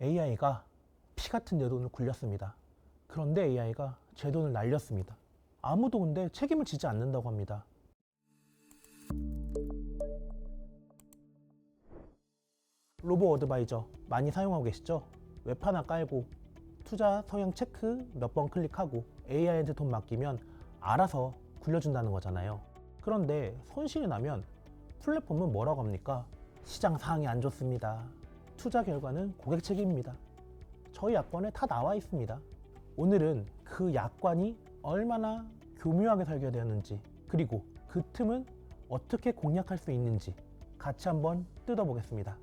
AI가 피 같은 내 돈을 굴렸습니다. 그런데 AI가 제 돈을 날렸습니다. 아무도 근데 책임을 지지 않는다고 합니다. 로보 어드바이저 많이 사용하고 계시죠? 웹 하나 깔고 투자 성향 체크 몇 번 클릭하고 AI한테 돈 맡기면 알아서 굴려준다는 거잖아요. 그런데 손실이 나면 플랫폼은 뭐라고 합니까? 시장 상황이 안 좋습니다. 투자 결과는 고객 책임입니다. 저희 약관에 다 나와 있습니다. 오늘은 그 약관이 얼마나 교묘하게 설계되었는지, 그리고 그 틈은 어떻게 공략할 수 있는지 같이 한번 뜯어보겠습니다.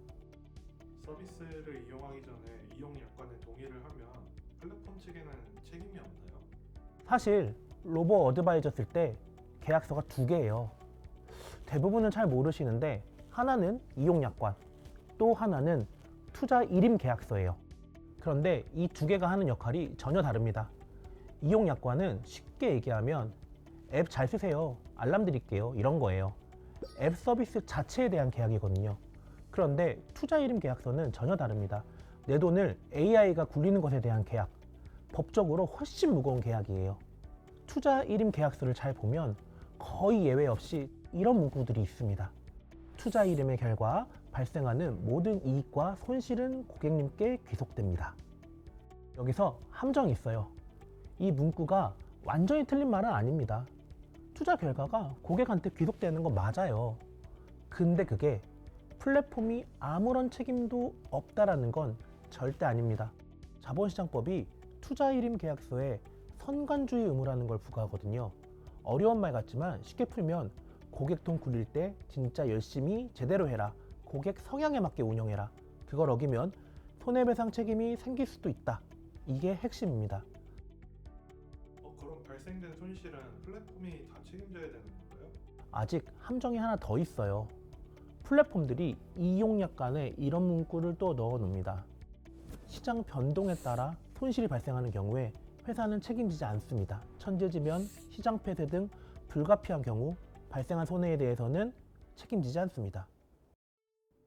서비스를 이용하기 전에 이용 약관에 동의를 하면 플랫폼 측에는 책임이 없나요? 사실 로보 어드바이저 쓸 때 계약서가 두 개예요. 대부분은 잘 모르시는데 하나는 이용 약관, 또 하나는 투자 일임 계약서예요. 그런데 이 두 개가 하는 역할이 전혀 다릅니다. 이용 약관은 쉽게 얘기하면 앱 잘 쓰세요, 알람 드릴게요, 이런 거예요. 앱 서비스 자체에 대한 계약이거든요. 그런데 투자 일임 계약서는 전혀 다릅니다. 내 돈을 AI가 굴리는 것에 대한 계약, 법적으로 훨씬 무거운 계약이에요. 투자 일임 계약서를 잘 보면 거의 예외 없이 이런 문구들이 있습니다. 투자 일임의 결과 발생하는 모든 이익과 손실은 고객님께 귀속됩니다. 여기서 함정이 있어요. 이 문구가 완전히 틀린 말은 아닙니다. 투자 결과가 고객한테 귀속되는 건 맞아요. 근데 그게 플랫폼이 아무런 책임도 없다라는 건 절대 아닙니다. 자본시장법이 투자 일임 계약서에 선관주의 의무라는 걸 부과하거든요. 어려운 말 같지만 쉽게 풀면 고객 돈 굴릴 때 진짜 열심히 제대로 해라. 고객 성향에 맞게 운영해라. 그걸 어기면 손해배상 책임이 생길 수도 있다. 이게 핵심입니다. 그럼 발생된 손실은 플랫폼이 다 책임져야 되는 건가요? 아직 함정이 하나 더 있어요. 플랫폼들이 이용 약관에 이런 문구를 또 넣어 놓습니다. 시장 변동에 따라 손실이 발생하는 경우에 회사는 책임지지 않습니다. 천재지변, 시장 폐쇄 등 불가피한 경우 발생한 손해에 대해서는 책임지지 않습니다.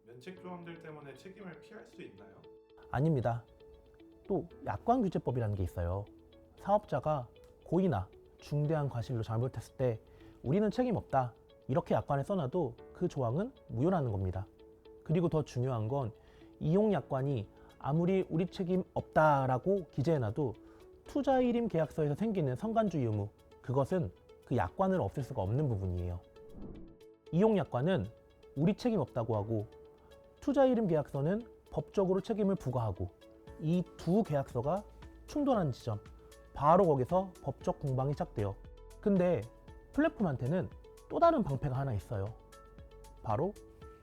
면책조항들 때문에 책임을 피할 수 있나요? 아닙니다. 또 약관규제법이라는 게 있어요. 사업자가 고의나 중대한 과실로 잘못했을 때 우리는 책임 없다, 이렇게 약관에 써놔도 그 조항은 무효라는 겁니다. 그리고 더 중요한 건 이용 약관이 아무리 우리 책임 없다라고 기재해놔도 투자 일임 계약서에서 생기는 선관주의 의무, 그것은 그 약관을 없앨 수가 없는 부분이에요. 이용 약관은 우리 책임 없다고 하고 투자 일임 계약서는 법적으로 책임을 부과하고, 이 두 계약서가 충돌하는 지점, 바로 거기서 법적 공방이 시작돼요. 근데 플랫폼한테는 또 다른 방패가 하나 있어요. 바로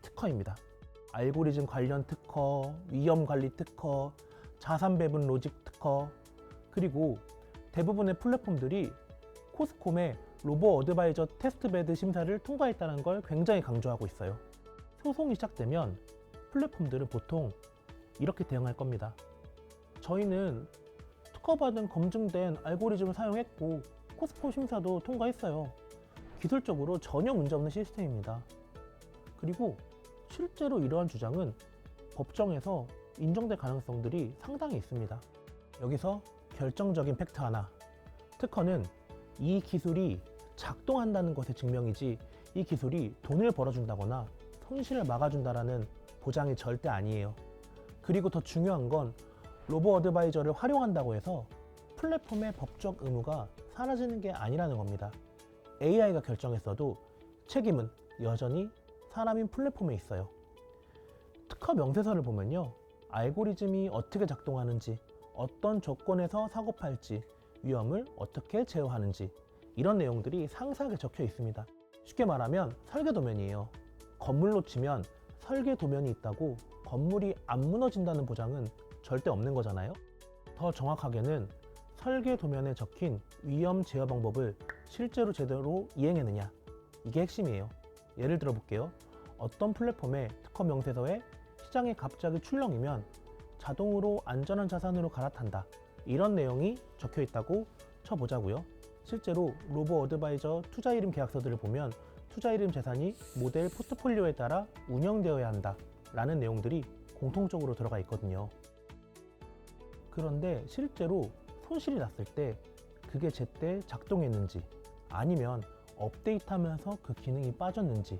특허입니다. 알고리즘 관련 특허, 위험 관리 특허, 자산 배분 로직 특허, 그리고 대부분의 플랫폼들이 코스콤의 로보 어드바이저 테스트베드 심사를 통과했다는 걸 굉장히 강조하고 있어요. 소송이 시작되면 플랫폼들은 보통 이렇게 대응할 겁니다. 저희는 특허받은 검증된 알고리즘을 사용했고 코스코 심사도 통과했어요. 기술적으로 전혀 문제없는 시스템입니다. 그리고 실제로 이러한 주장은 법정에서 인정될 가능성들이 상당히 있습니다. 여기서 결정적인 팩트 하나. 특허는 이 기술이 작동한다는 것의 증명이지 이 기술이 돈을 벌어준다거나 손실을 막아준다라는 보장이 절대 아니에요. 그리고 더 중요한 건 로보 어드바이저를 활용한다고 해서 플랫폼의 법적 의무가 사라지는 게 아니라는 겁니다. AI가 결정했어도 책임은 여전히 사람인 플랫폼에 있어요. 특허 명세서를 보면요, 알고리즘이 어떻게 작동하는지, 어떤 조건에서 사고팔지, 위험을 어떻게 제어하는지, 이런 내용들이 상세하게 적혀 있습니다. 쉽게 말하면 설계 도면이에요. 건물로 치면 설계 도면이 있다고 건물이 안 무너진다는 보장은 절대 없는 거잖아요. 더 정확하게는 설계 도면에 적힌 위험 제어 방법을 실제로 제대로 이행했느냐, 이게 핵심이에요. 예를 들어 볼게요. 어떤 플랫폼의 특허 명세서에 시장이 갑자기 출렁이면 자동으로 안전한 자산으로 갈아탄다, 이런 내용이 적혀 있다고 쳐보자고요. 실제로 로보 어드바이저 투자 일임 계약서들을 보면 투자 일임 재산이 모델 포트폴리오에 따라 운영되어야 한다 라는 내용들이 공통적으로 들어가 있거든요. 그런데 실제로 손실이 났을 때 그게 제때 작동했는지 아니면 업데이트하면서 그 기능이 빠졌는지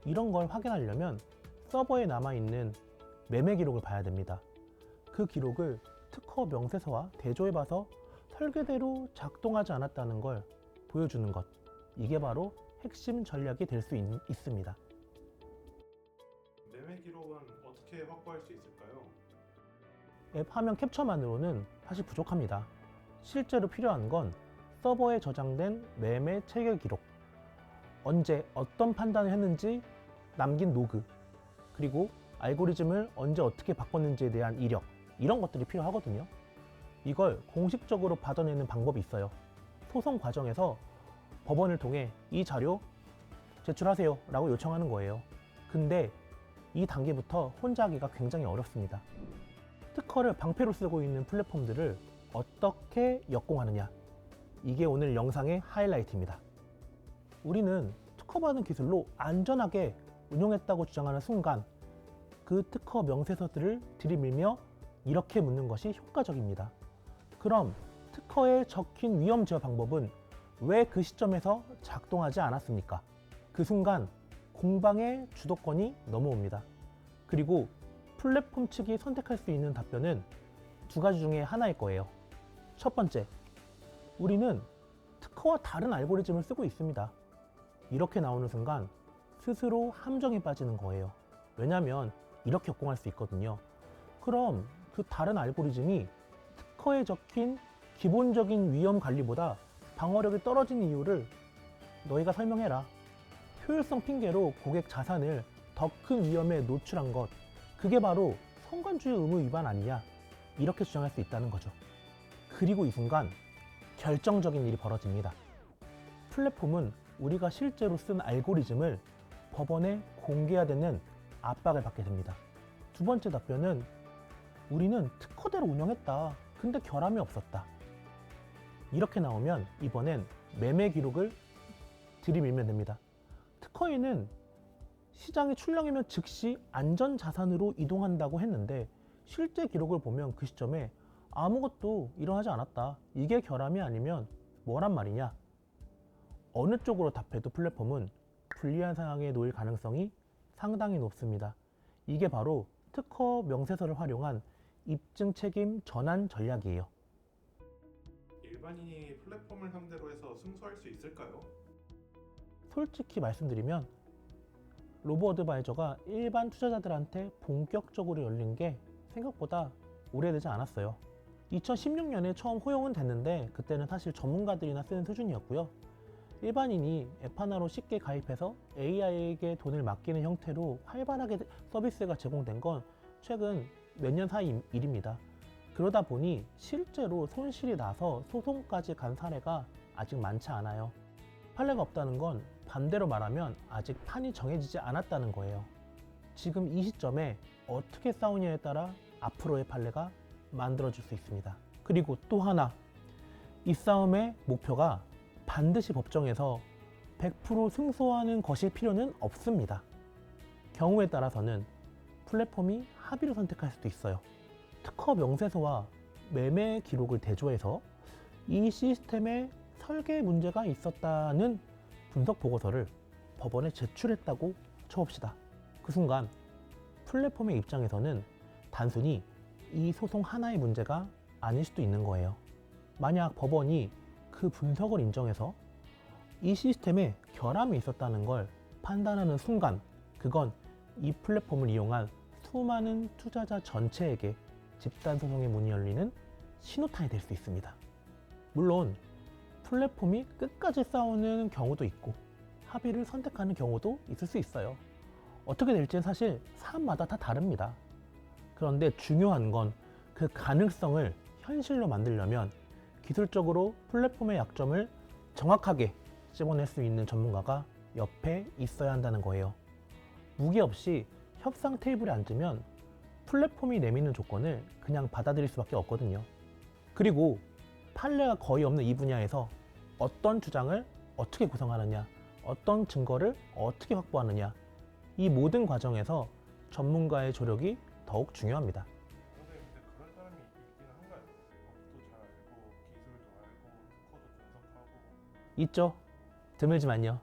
이런 걸 확인하려면 서버에 남아있는 매매 기록을 봐야 됩니다. 그 기록을 특허 명세서와 대조해봐서 설계대로 작동하지 않았다는 걸 보여주는 것, 이게 바로 핵심 전략이 될 수 있습니다. 매매 기록은 어떻게 확보할 수 있을까요? 앱 화면 캡처만으로는 사실 부족합니다. 실제로 필요한 건 서버에 저장된 매매 체결 기록, 언제 어떤 판단을 했는지 남긴 로그, 그리고 알고리즘을 언제 어떻게 바꿨는지에 대한 이력, 이런 것들이 필요하거든요. 이걸 공식적으로 받아내는 방법이 있어요. 소송 과정에서 법원을 통해 이 자료 제출하세요 라고 요청하는 거예요. 근데 이 단계부터 혼자 하기가 굉장히 어렵습니다. 특허를 방패로 쓰고 있는 플랫폼들을 어떻게 역공하느냐, 이게 오늘 영상의 하이라이트입니다. 우리는 특허받은 기술로 안전하게 운용했다고 주장하는 순간 그 특허 명세서들을 들이밀며 이렇게 묻는 것이 효과적입니다. 그럼 특허에 적힌 위험 제어 방법은 왜 그 시점에서 작동하지 않았습니까? 그 순간 공방의 주도권이 넘어옵니다. 그리고 플랫폼 측이 선택할 수 있는 답변은 두 가지 중에 하나일 거예요. 첫 번째, 우리는 특허와 다른 알고리즘을 쓰고 있습니다. 이렇게 나오는 순간 스스로 함정에 빠지는 거예요. 왜냐하면 이렇게 역공할 수 있거든요. 그럼 그 다른 알고리즘이 특허에 적힌 기본적인 위험 관리보다 방어력이 떨어진 이유를 너희가 설명해라. 효율성 핑계로 고객 자산을 더 큰 위험에 노출한 것, 그게 바로 성관주의 의무 위반 아니냐, 이렇게 주장할 수 있다는 거죠. 그리고 이 순간 결정적인 일이 벌어집니다. 플랫폼은 우리가 실제로 쓴 알고리즘을 법원에 공개해야 되는 압박을 받게 됩니다. 두 번째 답변은 우리는 특허대로 운영했다. 근데 결함이 없었다. 이렇게 나오면 이번엔 매매 기록을 들이밀면 됩니다. 특허에는 시장이 출렁이면 즉시 안전자산으로 이동한다고 했는데 실제 기록을 보면 그 시점에 아무것도 일어나지 않았다. 이게 결함이 아니면 뭐란 말이냐? 어느 쪽으로 답해도 플랫폼은 불리한 상황에 놓일 가능성이 상당히 높습니다. 이게 바로 특허 명세서를 활용한 입증 책임 전환 전략이에요. 일반인이 플랫폼을 상대로 해서 승소할 수 있을까요? 솔직히 말씀드리면 로보어드바이저가 일반 투자자들한테 본격적으로 열린 게 생각보다 오래되지 않았어요. 2016년에 처음 호용은 됐는데 그때는 사실 전문가들이나 쓰는 수준이었고요. 일반인이 앱 하나로 쉽게 가입해서 AI에게 돈을 맡기는 형태로 활발하게 서비스가 제공된 건 최근 몇 년 사이 일입니다. 그러다 보니 실제로 손실이 나서 소송까지 간 사례가 아직 많지 않아요. 판례가 없다는 건 반대로 말하면 아직 판이 정해지지 않았다는 거예요. 지금 이 시점에 어떻게 싸우냐에 따라 앞으로의 판례가 만들어질 수 있습니다. 그리고 또 하나, 이 싸움의 목표가 반드시 법정에서 100% 승소하는 것일 필요는 없습니다. 경우에 따라서는 플랫폼이 합의를 선택할 수도 있어요. 특허 명세서와 매매 기록을 대조해서 이 시스템에 설계 문제가 있었다는 분석 보고서를 법원에 제출했다고 쳐봅시다. 그 순간 플랫폼의 입장에서는 단순히 이 소송 하나의 문제가 아닐 수도 있는 거예요. 만약 법원이 그 분석을 인정해서 이 시스템에 결함이 있었다는 걸 판단하는 순간 그건 이 플랫폼을 이용한 수많은 투자자 전체에게 집단 소송의 문이 열리는 신호탄이 될 수 있습니다. 물론 플랫폼이 끝까지 싸우는 경우도 있고 합의를 선택하는 경우도 있을 수 있어요. 어떻게 될지는 사실 사람마다 다 다릅니다. 그런데 중요한 건 그 가능성을 현실로 만들려면 기술적으로 플랫폼의 약점을 정확하게 찝어낼 수 있는 전문가가 옆에 있어야 한다는 거예요. 무기 없이 협상 테이블에 앉으면 플랫폼이 내미는 조건을 그냥 받아들일 수밖에 없거든요. 그리고 판례가 거의 없는 이 분야에서 어떤 주장을 어떻게 구성하느냐, 어떤 증거를 어떻게 확보하느냐, 이 모든 과정에서 전문가의 조력이 더욱 중요합니다. 근데 그런 사람이 있기는 한가요? 있죠. 드물지만요.